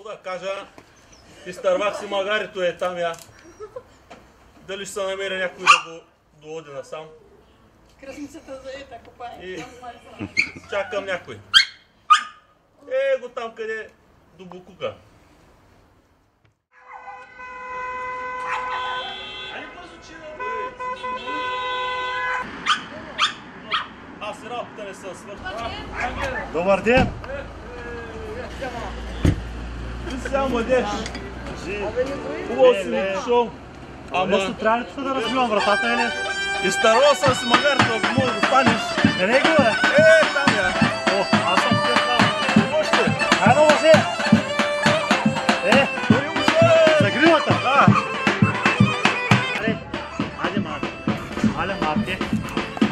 да кажа, изтървах си магарито там я. Дали ще се намери някой да го доводи насам. Кръсницата заета копае. И чакам някой. Го там къде до Букука. Аз и работа не съм свършил. Добър ден! Ти сега младеж. Хубаво си ми дошъл. Ама... Трябва ли тук да разбивам вратата или? Изтървал съм си магарито, ако мога да станеш. Не го бе? Там я. О, аз съм тук там. Какво ще? Хайде мъже! За гривата? Да. Айде малко. Айде малко.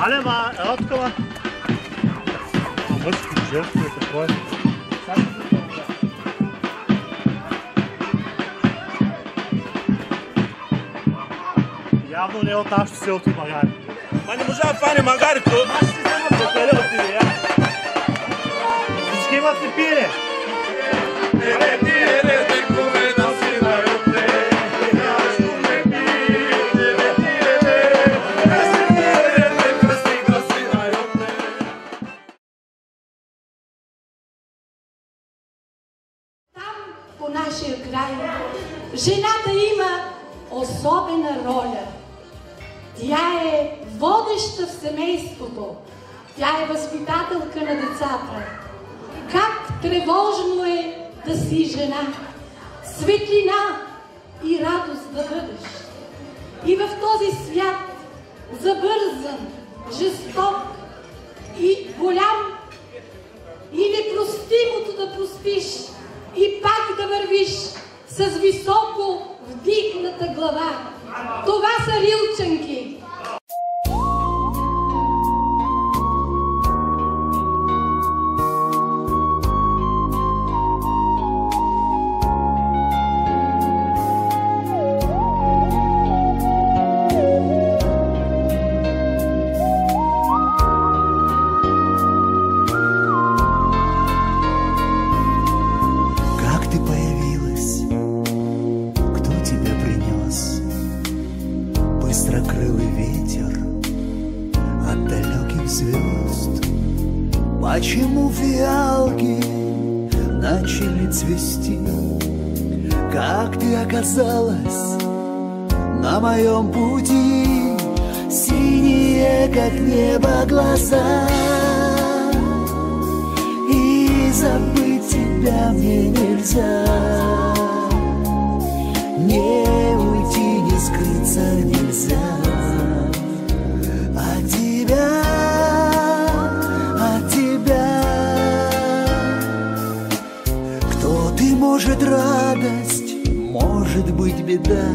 Айде малко. Ела тук ма. Мъжки жертви, какво е? Явно не от нашото селото и магари. Ма не можа да фане магарито. Аз ще взема покъде от тебе, я. Всички имат ли пиене? Там, по нашия край, жената има особена роля. Тя е водеща в семейството. Тя е възпитателка на децата. Как тревожно е да си жена. Светлина и радост да бъдеш. И в този свят забързан, жесток и голям и непростимото да простиш и пак да вървиш с високо вдигната глава. Това са рилчанки. Быстрокрылый ветер от далеких звезд. Почему фиалки начали цвести? Как ты оказалась на моем пути? Синие, как небо, глаза. И забыть тебя мне нельзя. Не уйти, не скрыться нельзя. От тебя, от тебя. Кто ты, может, радость, может быть, беда.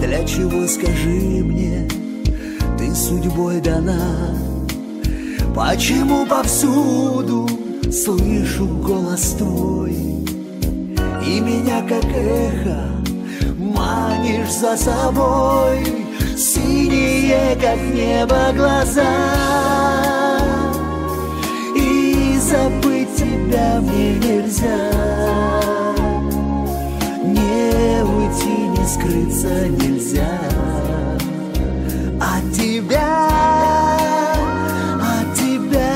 Для чего, скажи мне, ты судьбой дана? Почему повсюду слышу голос твой? И меня, как эхо, манишь за собой. Синие, как небо, глаза. И забыть тебя мне нельзя. Не уйти, не скрыться нельзя. От тебя, от тебя.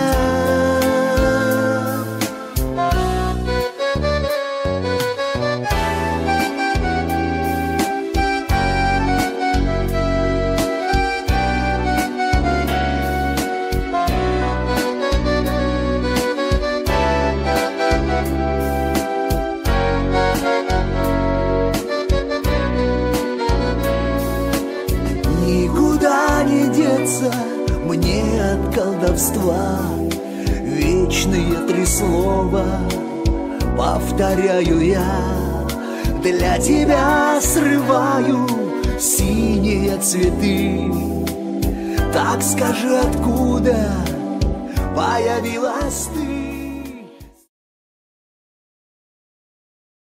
Никуда не деться мне от колдовства. Вечные три слова повторяю я. Для тебя срываю синие цветы. Так скажи, откуда появилась ты?